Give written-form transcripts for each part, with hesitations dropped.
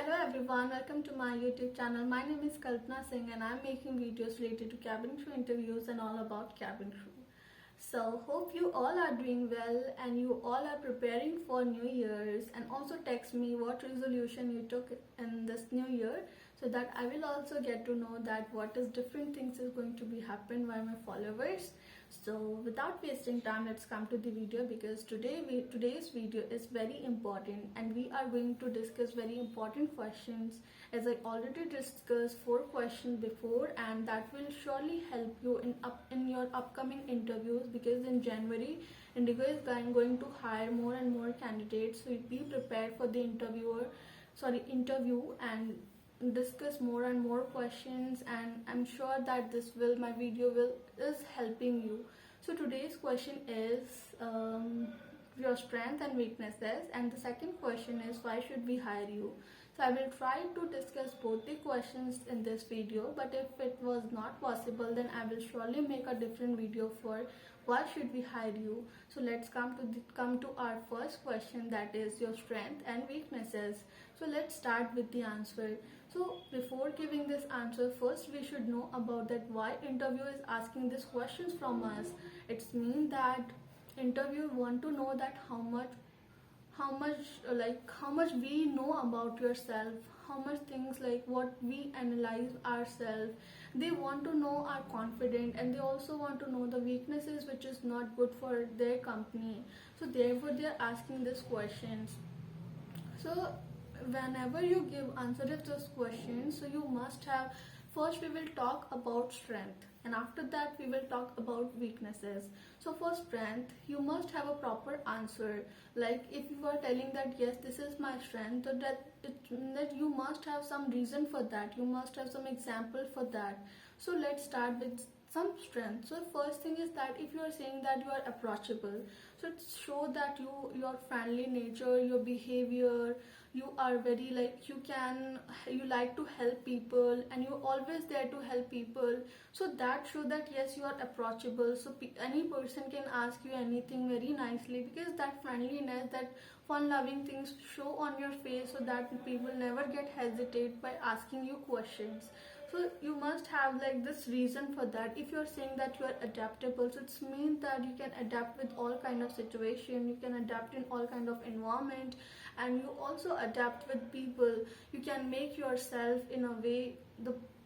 Hello everyone, welcome to my YouTube channel. My name is Kalpana Singh and I'm making videos related to cabin crew interviews and all about cabin crew. So hope you all are doing well and you all are preparing for New Year's, and also text me what resolution you took in this new year so that I will also get to know that what is different things is going to be happen by my followers. So without wasting time, let's come to the video because today's video is very important and we are going to discuss very important questions, as I already discussed 4 questions before, and that will surely help you in your upcoming interviews, because in January Indigo is going to hire more and more candidates. So be prepared for the interview and discuss more and more questions, and I'm sure that my video is helping you. So today's question is your strength and weaknesses, and the second question is why should we hire you. So I will try to discuss both the questions in this video, but if it was not possible then I will surely make a different video for why should we hire you. So let's come to our first question, that is your strength and weaknesses. So let's start with the answer. So before giving this answer, first we should know about that why interviewer is asking these questions from us. It's mean that interviewer want to know that how much we know about yourself, how much things like what we analyze ourselves. They want to know our confidence, and they also want to know the weaknesses which is not good for their company. So therefore they are asking these questions. So whenever you give answer to those questions, so you must have, first we will talk about strength and after that we will talk about weaknesses. So for strength, you must have a proper answer. Like if you are telling that yes, this is my strength, so that you must have some reason for that, you must have some example for that. So let's start with some strength. So first thing is that if you are saying that you are approachable, so it show that your friendly nature, your behavior, you are very you like to help people and you always there to help people. So that show that yes, you are approachable, so any person can ask you anything very nicely, because that friendliness, that fun loving things show on your face, so that people never get hesitate by asking you questions. So you must have like this reason for that. If you're saying that you are adaptable, so it means that you can adapt with all kind of situation, you can adapt in all kind of environment, and you also adapt with people. You can make yourself in a way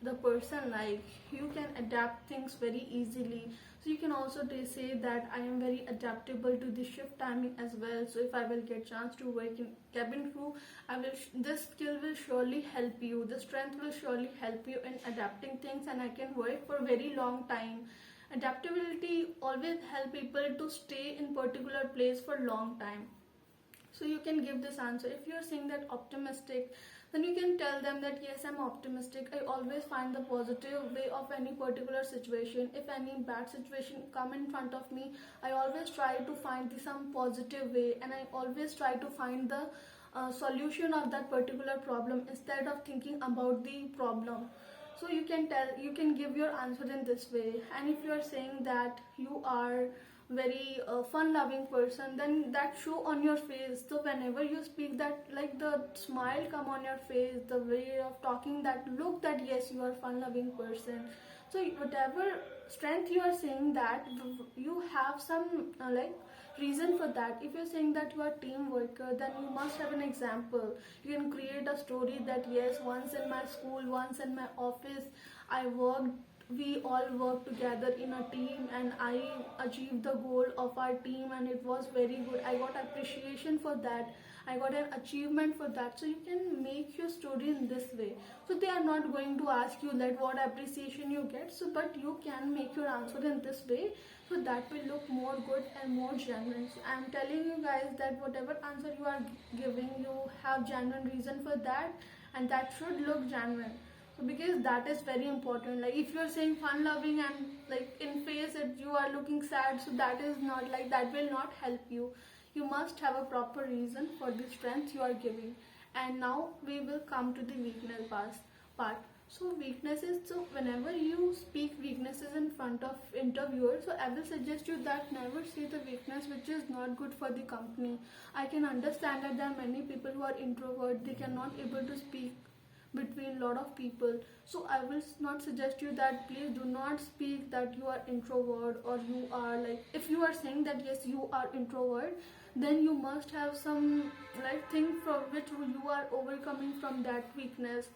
the person, like you can adapt things very easily. So you can also say that I am very adaptable to the shift timing as well. So if I will get chance to work in cabin crew, this skill will surely help you, the strength will surely help you in adapting things, and I can work for very long time. Adaptability always help people to stay in particular place for long time. So you can give this answer. If you're saying that optimistic, then you can tell them that yes, I'm optimistic, I always find the positive way of any particular situation. If any bad situation come in front of me, I always try to find some positive way, and I always try to find the solution of that particular problem instead of thinking about the problem. So you can give your answer in this way. And if you are saying that you are very fun loving person, then that show on your face. So whenever you speak, that like the smile come on your face, the way of talking, that look that yes, you are fun loving person. So whatever strength you are saying, that you have some reason for that. If you're saying that you are team worker, then you must have an example. You can create a story that yes, once in my school, once in my office, we all worked together in a team and I achieved the goal of our team and it was very good. I got appreciation for that, I got an achievement for that. So you can make your story in this way. So they are not going to ask you that what appreciation you get, so but you can make your answer in this way, so that will look more good and more genuine. So I am telling you guys that whatever answer you are giving, you have genuine reason for that, and that should look genuine. So because that is very important. Like if you are saying fun loving and like in face it you are looking sad, so that is not like, that will not help you. You must have a proper reason for the strength you are giving. And now we will come to the weakness part. So weaknesses, so whenever you speak weaknesses in front of interviewers, so I will suggest you that never say the weakness which is not good for the company. I can understand that there are many people who are introvert, they cannot able to speak between lot of people. So I will not suggest you that please do not speak that you are introvert, or you are like, if you are saying that yes you are introvert, then you must have some like thing from which you are overcoming from that weakness.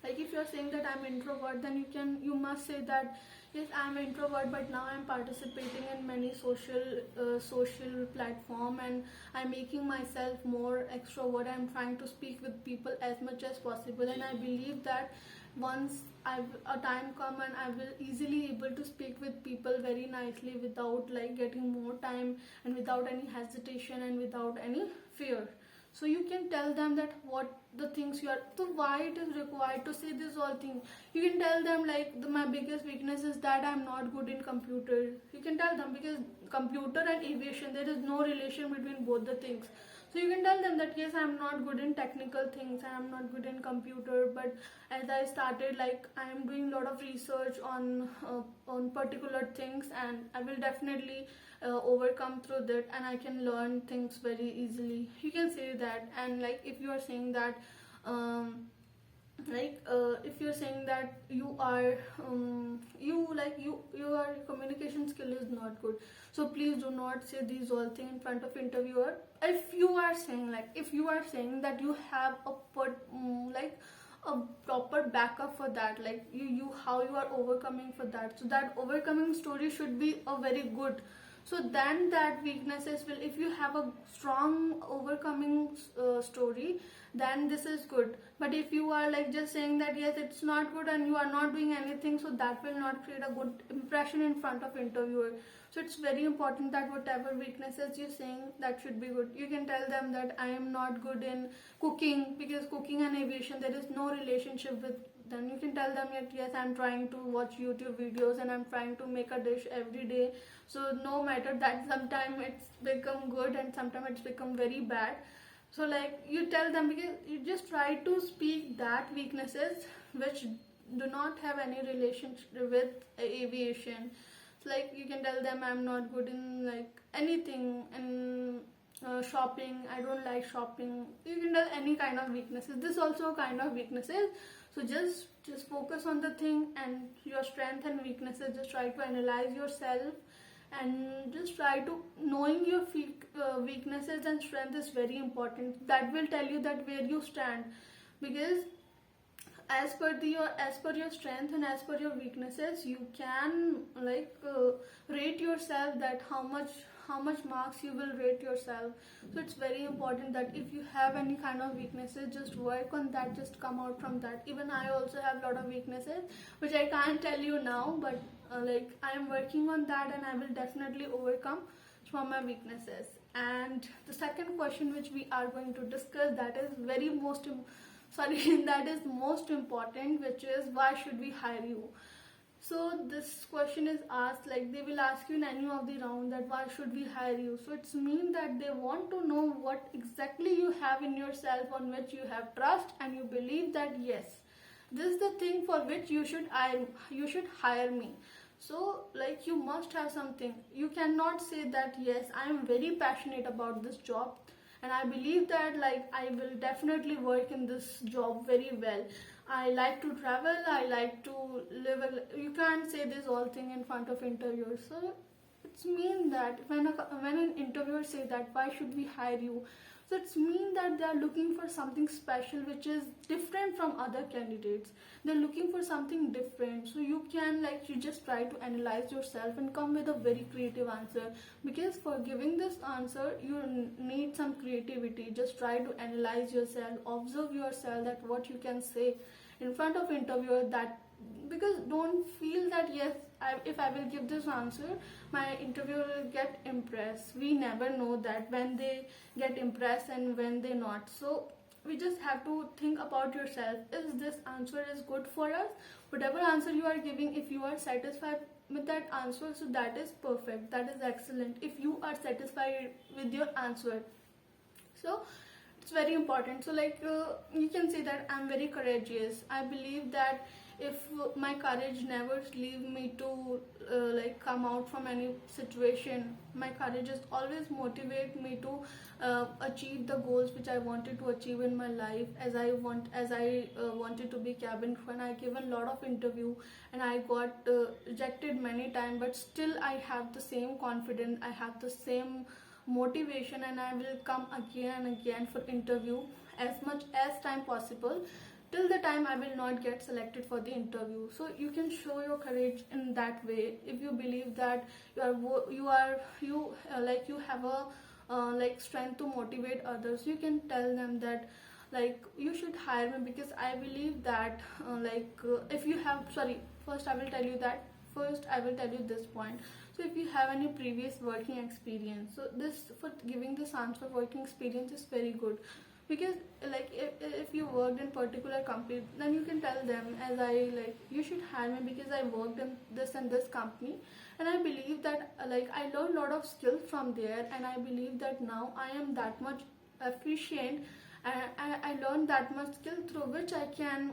Like if you're saying that I'm introvert, then you must say that yes I'm introvert, but now I'm participating in many social platform, and I'm making myself more extrovert. I'm trying to speak with people as much as possible, and I believe that once a time come and I will easily able to speak with people very nicely without like getting more time, and without any hesitation, and without any fear. So you can tell them that what the things you are, so why it is required to say this all thing. You can tell them like my biggest weakness is that I'm not good in computer. You can tell them, because computer and aviation, there is no relation between both the things. So you can tell them that yes I'm not good in technical things, I'm not good in computer, but as I started, like I am doing a lot of research on particular things, and I will definitely overcome through that, and I can learn things very easily. You can say that. And like if you are saying that if you're saying that you are your communication skill is not good, so please do not say these all things in front of interviewer. If you are saying that you have a proper backup for that, like you how you are overcoming for that, so that overcoming story should be a very good. So then that weaknesses will, if you have a strong overcoming story, then this is good. But if you are like just saying that yes it's not good and you are not doing anything, so that will not create a good impression in front of interviewer. So it's very important that whatever weaknesses you're saying, that should be good. You can tell them that I am not good in cooking, because cooking and aviation, there is no relationship with. Then you can tell them that yes I'm trying to watch YouTube videos and I'm trying to make a dish every day. So no matter that sometimes it's become good and sometimes it's become very bad. So like you tell them, because you just try to speak that weaknesses which do not have any relationship with aviation. So like you can tell them I'm not good in like anything, in shopping, I don't like shopping. You can tell any kind of weaknesses. This also a kind of weaknesses. So just focus on the thing and your strength and weaknesses. Just try to analyze yourself, and just try to knowing your weaknesses and strength is very important. That will tell you that where you stand, because as per your strength and as per your weaknesses, you can rate yourself, that how much marks you will rate yourself. So it's very important that if you have any kind of weaknesses, just work on that, just come out from that. Even I also have a lot of weaknesses which I can't tell you now, but I am working on that, and I will definitely overcome from my weaknesses. And the second question which we are going to discuss, that is very that is most important, which is why should we hire you. So this question is asked, like they will ask you in any of the round, that why should we hire you. So it's mean that they want to know what exactly you have in yourself on which you have trust, and you believe that yes, this is the thing for which you should hire me. So like you must have something. You cannot say that yes I am very passionate about this job, and I believe that like I will definitely work in this job very well. I like to travel, I like to live you can't say this all thing in front of interviewers. So it's mean that when an interviewer say that why should we hire you, so it's mean that they are looking for something special which is different from other candidates. They're looking for something different. So you can you just try to analyze yourself and come with a very creative answer, because for giving this answer you need some creativity. Just try to analyze yourself, observe yourself, that what you can say in front of interviewer. That because don't feel that yes if I will give this answer, my interviewer will get impressed. We never know that when they get impressed and when they not. So we just have to think about yourself, is this answer is good for us. Whatever answer you are giving, if you are satisfied with that answer, so that is perfect, that is excellent. If you are satisfied with your answer, so it's very important. So like you can say that I'm very courageous. I believe that if my courage never leave me to like come out from any situation, my courage is always motivate me to achieve the goals which I wanted to achieve in my life. As I wanted to be cabin crew, and I given a lot of interview and I got rejected many times, but still I have the same confidence, I have the same motivation, and I will come again and again for interview as much as time possible till the time I will not get selected for the interview. So you can show your courage in that way. If you believe that you have a like strength to motivate others, you can tell them that like you should hire me, because I believe that if you have sorry first I will tell you that first I will tell you this point. So if you have any previous working experience, so this for giving this answer, working experience is very good, because like if you worked in particular company, then you can tell them as I like you should hire me because I worked in this and this company, and I believe that like I learned a lot of skills from there, and I believe that now I am that much efficient, and I learned that much skill through which I can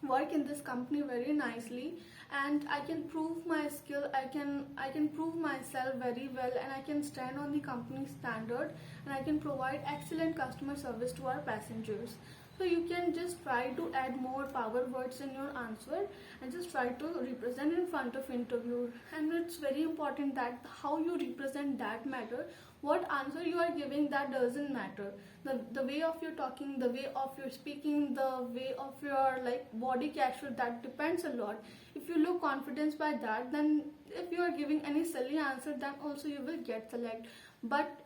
work in this company very nicely, and I can prove my skill, I can prove myself very well, and I can stand on the company standard, and I can provide excellent customer service to our passengers. So you can just try to add more power words in your answer and just try to represent in front of interviewer. And it's very important that how you represent that matter. What answer you are giving, that doesn't matter. The way of your talking, the way of your speaking, the way of your like body gesture, that depends a lot. If you look confidence by that, then if you are giving any silly answer, then also you will get select. But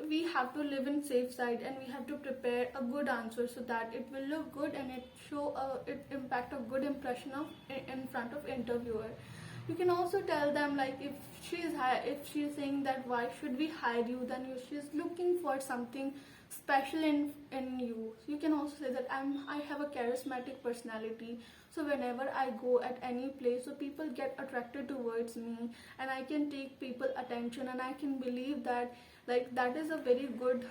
we have to live in safe side, and we have to prepare a good answer so that it will look good and it impact a good impression of in front of interviewer. You can also tell them like if she is saying that why should we hire you, then she's looking for something special in you. So you can also say that I have a charismatic personality, so whenever I go at any place, so people get attracted towards me, and I can take people attention, and I can believe that like that is a very good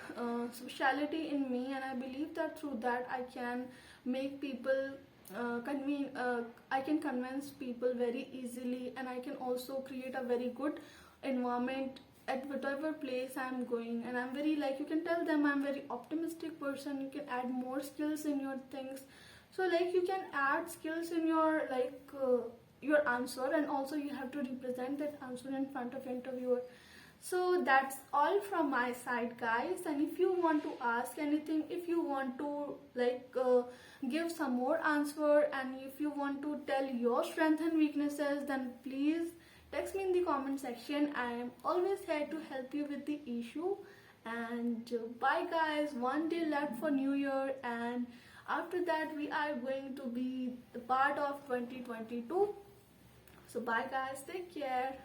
speciality in me, and I believe that through that I can make people I can convince people very easily, and I can also create a very good environment at whatever place I'm going. And I'm very like you can tell them I'm very optimistic person. You can add more skills in your things. So like you can add skills in your your answer, and also you have to represent that answer in front of interviewer. So that's all from my side, guys. And if you want to ask anything, if you want to give some more answer, and if you want to tell your strengths and weaknesses, then please text me in the comment section. I am always here to help you with the issue. And bye guys, one day left for New Year, and after that we are going to be the part of 2022. So bye guys, take care.